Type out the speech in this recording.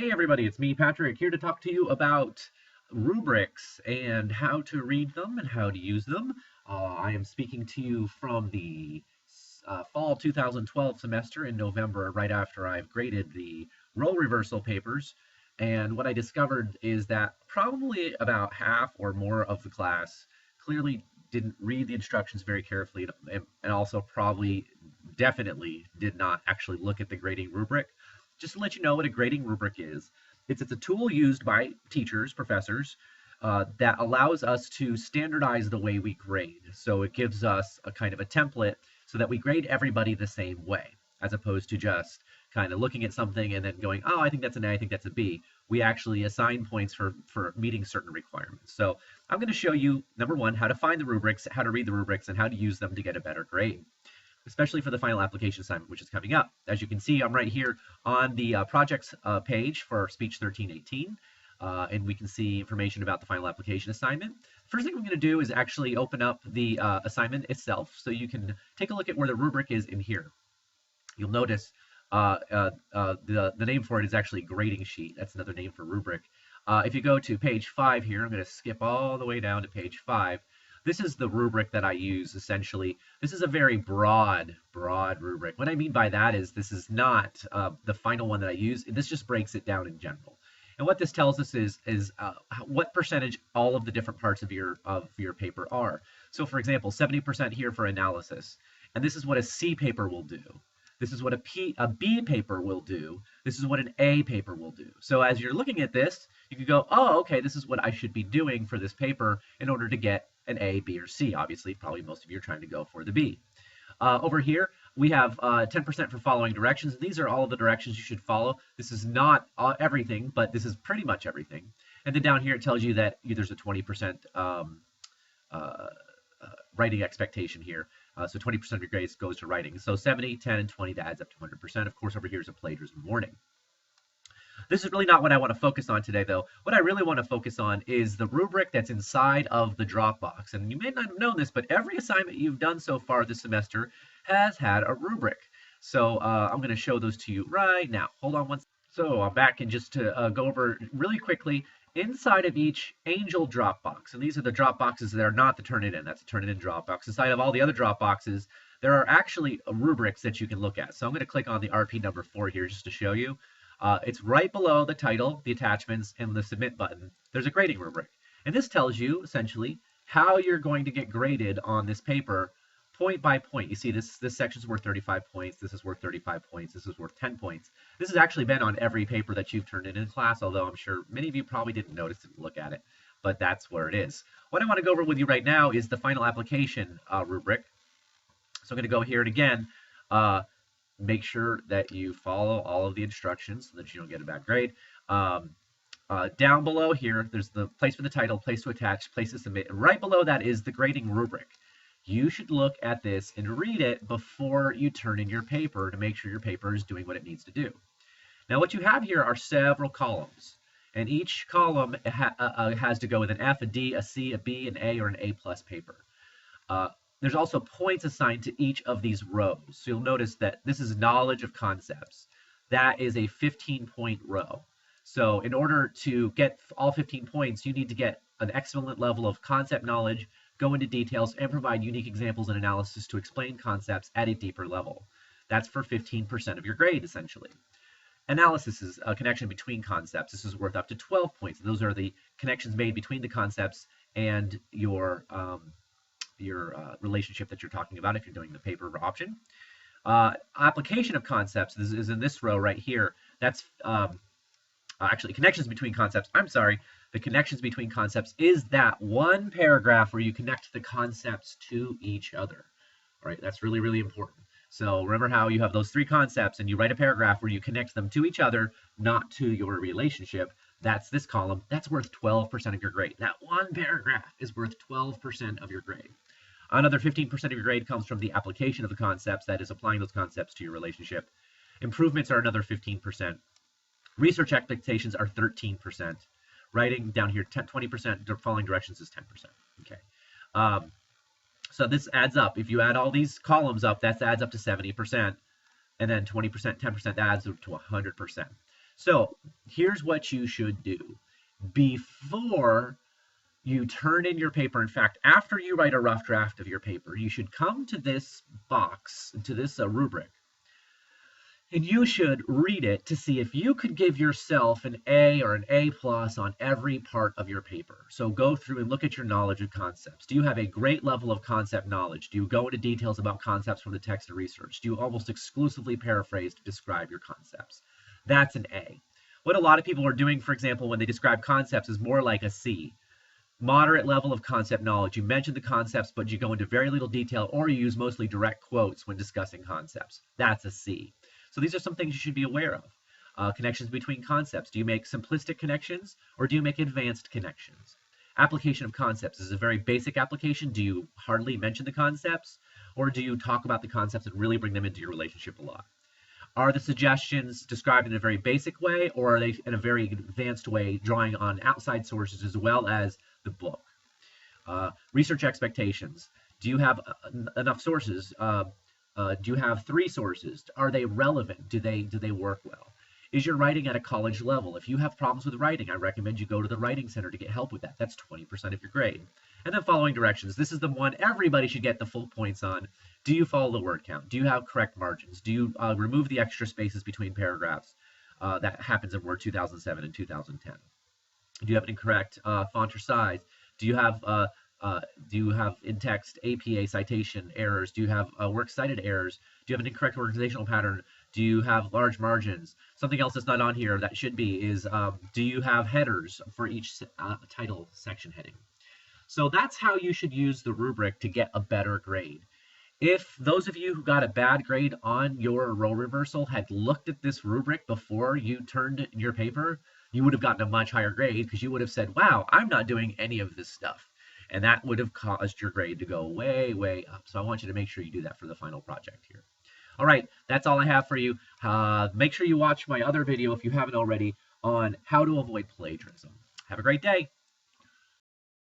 Hey everybody, it's me, Patrick, here to talk to you about rubrics and how to read them and how to use them. I am speaking to you from the fall 2012 semester in November, right after I've graded the role reversal papers. And what I discovered is that probably about half or more of the class clearly didn't read the instructions very carefully and also probably definitely did not actually look at the grading rubric. Just to let you know what a grading rubric is, it's a tool used by teachers, professors, that allows us to standardize the way we grade. So it gives us a kind of a template so that we grade everybody the same way, as opposed to just kind of looking at something and then going, oh, I think that's an A, I think that's a B. We actually assign points for meeting certain requirements. So I'm going to show you, number one, how to find the rubrics, how to read the rubrics, and how to use them to get a better grade, especially for the final application assignment, which is coming up. As you can see, I'm right here on the projects page for Speech 1318, and we can see information about the final application assignment. First thing I'm going to do is actually open up the assignment itself, so you can take a look at where the rubric is in here. You'll notice the name for it is actually grading sheet. That's another name for rubric. If you go to page 5 here, I'm going to skip all the way down to page 5. This is the rubric that I use, essentially. This is a very broad rubric. What I mean by that is this is not the final one that I use. This just breaks it down in general. And what this tells us is what percentage all of the different parts of your paper are. So for example, 70% here for analysis. And this is what a C paper will do. This is what a B paper will do. This is what an A paper will do. So as you're looking at this, you can go, oh, okay, this is what I should be doing for this paper in order to get an A, B, or C. Obviously, probably most of you are trying to go for the B. Over here, we have 10% for following directions. These are all the directions you should follow. This is not everything, but this is pretty much everything. And then down here, it tells you that there's a 20% writing expectation here. So 20% of your grades goes to writing. So 70, 10, and 20, that adds up to 100%. Of course, over here is a plagiarism warning. This is really not what I want to focus on today, though. What I really want to focus on is the rubric that's inside of the Dropbox. And you may not have known this, but every assignment you've done so far this semester has had a rubric. So I'm going to show those to you right now. Hold on one second. So I'm back, and just to go over really quickly, inside of each Angel Dropbox, and these are the Dropboxes that are not the Turnitin. That's a Turnitin Dropbox. Inside of all the other Dropboxes, there are actually rubrics that you can look at. So I'm going to click on the RP number 4 here just to show you. It's right below the title, the attachments, and the submit button. There's a grading rubric. And this tells you, essentially, how you're going to get graded on this paper point by point. You see, this section is worth 35 points. This is worth 35 points. This is worth 10 points. This has actually been on every paper that you've turned in class, although I'm sure many of you probably didn't notice, didn't look at it. But that's where it is. What I want to go over with you right now is the final application rubric. So I'm going to go here, and again, make sure that you follow all of the instructions so that you don't get a bad grade. Down below here, there's the place for the title, place to attach, place to submit. And right below that is the grading rubric. You should look at this and read it before you turn in your paper to make sure your paper is doing what it needs to do. Now, what you have here are several columns. And each column has to go with an F, a D, a C, a B, an A, or an A+ paper. There's also points assigned to each of these rows. So you'll notice that this is knowledge of concepts. That is a 15-point row. So in order to get all 15 points, you need to get an excellent level of concept knowledge, go into details, and provide unique examples and analysis to explain concepts at a deeper level. That's for 15% of your grade, essentially. Analysis is a connection between concepts. This is worth up to 12 points. Those are the connections made between the concepts and your relationship that you're talking about if you're doing the paper option. Application of concepts is in this row right here. That's actually connections between concepts. I'm sorry. The connections between concepts is that one paragraph where you connect the concepts to each other. All right, that's really, really important. So remember how you have those three concepts and you write a paragraph where you connect them to each other, not to your relationship. That's this column. That's worth 12% of your grade. That one paragraph is worth 12% of your grade. Another 15% of your grade comes from the application of the concepts, that is, applying those concepts to your relationship. Improvements are another 15%. Research expectations are 13%. Writing down here, 20%. Following directions is 10%. Okay. So this adds up. If you add all these columns up, that adds up to 70%. And then 20%, 10%, that adds up to 100%. So here's what you should do before you turn in your paper. In fact, after you write a rough draft of your paper, you should come to this box, to this rubric, and you should read it to see if you could give yourself an A or an A plus on every part of your paper. So go through and look at your knowledge of concepts. Do you have a great level of concept knowledge? Do you go into details about concepts from the text of research? Do you almost exclusively paraphrase to describe your concepts? That's an A. What a lot of people are doing, for example, when they describe concepts is more like a C. Moderate level of concept knowledge. You mention the concepts, but you go into very little detail, or you use mostly direct quotes when discussing concepts. That's a C. So these are some things you should be aware of. Connections between concepts. Do you make simplistic connections, or do you make advanced connections? Application of concepts. This is a very basic application. Do you hardly mention the concepts, or do you talk about the concepts and really bring them into your relationship a lot? Are the suggestions described in a very basic way, or are they in a very advanced way, drawing on outside sources as well as the book? Research expectations. Do you have enough sources? Do you have three sources? Are they relevant? Do they work well? Is your writing at a college level? If you have problems with writing, I recommend you go to the writing center to get help with that. That's 20% of your grade. And then following directions. This is the one everybody should get the full points on. Do you follow the word count? Do you have correct margins? Do you remove the extra spaces between paragraphs? That happens in Word 2007 and 2010. Do you have an incorrect font or size? Do you have in-text APA citation errors? Do you have works cited errors? Do you have an incorrect organizational pattern? Do you have large margins? Something else that's not on here that should be is, do you have headers for each title section heading? So that's how you should use the rubric to get a better grade. If those of you who got a bad grade on your role reversal had looked at this rubric before you turned in your paper, you would have gotten a much higher grade because you would have said, wow, I'm not doing any of this stuff. And that would have caused your grade to go way, way up. So I want you to make sure you do that for the final project here. All right, that's all I have for you. Make sure you watch my other video if you haven't already on how to avoid plagiarism. Have a great day.